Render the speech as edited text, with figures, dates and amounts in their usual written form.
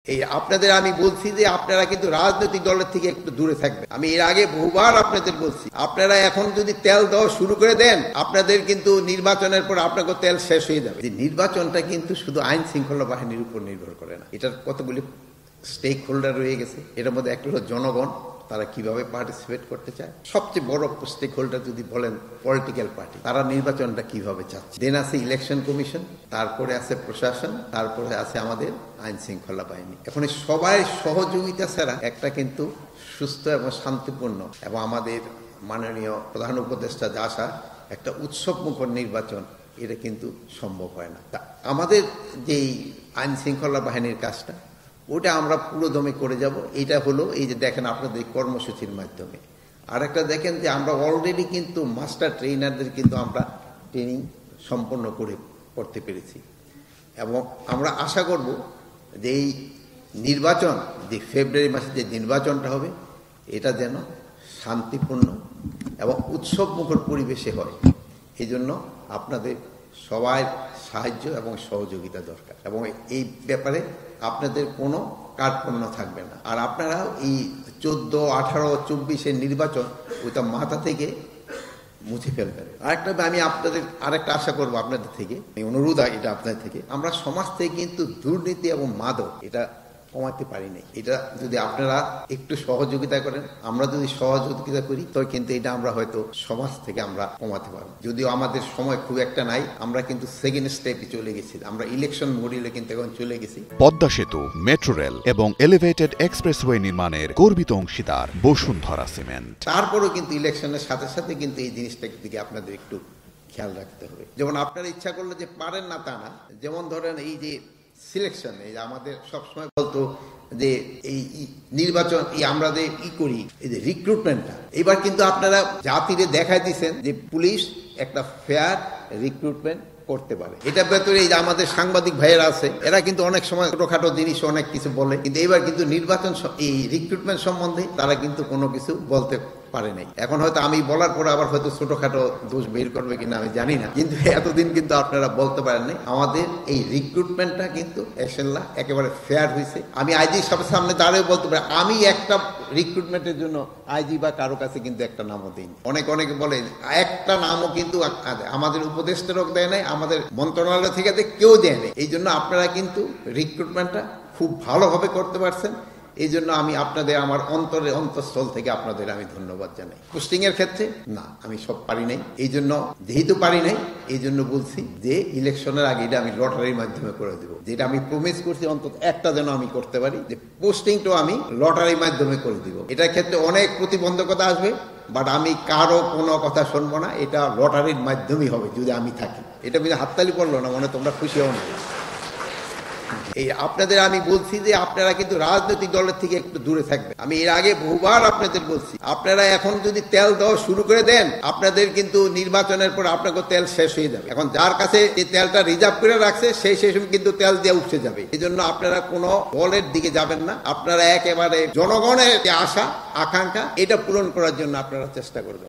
এই আপনাদের আমি বলছি যে আপনারা কিন্তু রাজনৈতিক দলের থেকে একটু দূরে থাকবেন। আমি এর আগে বহুবার আপনাদের বলছি, আপনারা এখন যদি তেল দেওয়া শুরু করে দেন, আপনাদের কিন্তু নির্বাচনের পর আপনাকে তেল শেষ হয়ে যাবে। যে নির্বাচনটা কিন্তু শুধু আইন শৃঙ্খলা বাহিনীর উপর নির্ভর করে না, এটার কতগুলি স্টেক হোল্ডার রয়ে গেছে। এটার মধ্যে একটা হলো জনগণ, তারা কিভাবে পার্টিসিপেট করতে চায়। সবচেয়ে বড় স্টেক হোল্ডার যদি বলেন পলিটিক্যাল পার্টি, তারা নির্বাচনটা কিভাবে চাচ্ছে। দেন আছে ইলেকশন কমিশন, তারপরে আছে প্রশাসন, তারপরে আছে আমাদের আইন শৃঙ্খলা বাহিনী। এখন সবাই সহযোগিতা ছাড়া একটা কিন্তু সুস্থ এবং শান্তিপূর্ণ এবং আমাদের মাননীয় প্রধান উপদেষ্টা যা আসা একটা উৎসব মুখর নির্বাচন, এটা কিন্তু সম্ভব হয় না। তা আমাদের যেই আইন শৃঙ্খলা বাহিনীর কাজটা, ওটা আমরা পুরো দমে করে যাব। এটা হলো এই যে দেখেন আপনাদের কর্মসূচির মাধ্যমে। আর একটা দেখেন যে আমরা অলরেডি কিন্তু মাস্টার ট্রেনারদের কিন্তু আমরা ট্রেনিং সম্পন্ন করতে পেরেছি এবং আমরা আশা করব যে এই নির্বাচন, যে ফেব্রুয়ারি মাসে যে নির্বাচনটা হবে, এটা যেন শান্তিপূর্ণ এবং উৎসব মুখর পরিবেশে হয়। এই জন্য আপনাদের সবার সাহায্য এবং সহযোগিতা দরকার এবং এই ব্যাপারে আপনাদের কোনো কার্পণ্য থাকবে না। আর আপনারা এই 14, 18, 24 নির্বাচন ওইটা মাথা থেকে মুছে ফেলবেন। আরেকটা আমি আপনাদের আরেকটা আশা করবো আপনাদের থেকে, অনুরোধ এটা আপনাদের থেকে, আমরা সমাজ থেকে কিন্তু দুর্নীতি এবং মাদক এটা কমাতে পারি নাই। এটা যদি আপনারা একটু সহযোগিতা করেন, আমরা যদি সহযোগিতা করি, তো কিন্তু এটা আমরা হয়তো সমাজ থেকে আমরা কমাতে পারবো। যদিও আমাদের সময় খুব একটা নাই, আমরা কিন্তু সেকেন্ড স্টেপে চলে গেছি, আমরা ইলেকশন মডিউলে কিন্তু এখন চলে গেছি। পদ্মা সেতু, মেট্রো রেল এবং এলিভেটেড এক্সপ্রেসওয়ে নির্মাণের গর্বিত অংশীদার বসুন্ধরা সিমেন্ট। তারপরেও কিন্তু ইলেকশনের সাথে সাথে কিন্তু এই জিনিসটার দিকে আপনাদের একটু খেয়াল রাখতে হবে। যেমন আপনারা ইচ্ছা করলে যে পারেন না তা না। যেমন ধরেন এই যে সিলেকশন, এই যে আমাদের সবসময় বলতো যে এই নির্বাচন আমরা যে করি, এই যে রিক্রুটমেন্টটা, এবার কিন্তু আপনারা জাতিরে দেখাই দিচ্ছেন যে পুলিশ একটা ফেয়ার রিক্রুটমেন্ট করতে পারে। এটা ভেতরে এই যে আমাদের সাংবাদিক ভাইয়েরা আছে, এরা কিন্তু অনেক সময় ছোটখাটো জিনিস অনেক কিছু বলে, কিন্তু এবার কিন্তু নির্বাচন এই রিক্রুটমেন্ট সম্বন্ধে তারা কিন্তু কোনো কিছু বলতে পারে নাই। এখন হয়তো আমি বলার পরে আবার হয়তো ছোটখাটো দোষ বের করবে কিনা আমি জানি না, কিন্তু এতদিন কিন্তু আপনারা বলতে পারেন নাই। আমাদের এই রিক্রুটমেন্টটা কিন্তু এসেল্লা একেবারে ফেয়ার হয়েছে। আমি আইজি সবার সামনে দাঁড়িয়ে বলতে পারি, আমি একটা রিক্রুটমেন্টের জন্য আইজি বা কারো কাছে কিন্তু একটা নামও দিই। অনেকে বলে একটা নামও কিন্তু আমাদের উপদেষ্টারও দেয় নাই, আমাদের মন্ত্রণালয় থেকে কেউ দেয় নাই। এই জন্য আপনারা কিন্তু রিক্রুটমেন্টটা খুব ভালোভাবে করতে পারছেন। এই জন্য আমি আপনাদের আমার অন্তঃস্থল থেকে আপনাদের আমি ধন্যবাদ জানাই। পোস্টিং এর ক্ষেত্রে না, আমি সব পারি নাই। এই জন্য যেহেতু পারি নাই, এই জন্য বলছি যে ইলেকশনের আগে এটা আমি লটারির মাধ্যমে করে দেবো। যেটা আমি প্রমিস করছি অন্তত একটা যেন আমি করতে পারি, যে পোস্টিংটাও আমি লটারির মাধ্যমে করে দিব। এটার ক্ষেত্রে অনেক প্রতিবন্ধকতা আসবে, বাট আমি কারো কোনো কথা শুনবো না। এটা লটারির মাধ্যমেই হবে যদি আমি থাকি। এটা বুঝে হাততালি পড়লো না, মনে তোমরা খুশি হও না। এই আপনাদের আমি বলছি যে আপনারা কিন্তু রাজনৈতিক দলের থেকে একটু দূরে থাকবেন। আমি এর আগে বহুবার আপনাদের বলছি, আপনারা এখন যদি তেল দেওয়া শুরু করে দেন, আপনাদের কিন্তু নির্বাচনের পর আপনাকে তেল শেষ হয়ে যাবে। এখন যার কাছে এই তেলটা রিজার্ভ করে রাখছে, সেই কিন্তু তেল দিয়ে উঠে যাবে। এই জন্য আপনারা কোনো দলের দিকে যাবেন না। আপনারা একেবারে জনগণের যে আশা আকাঙ্ক্ষা, এটা পূরণ করার জন্য আপনারা চেষ্টা করবেন।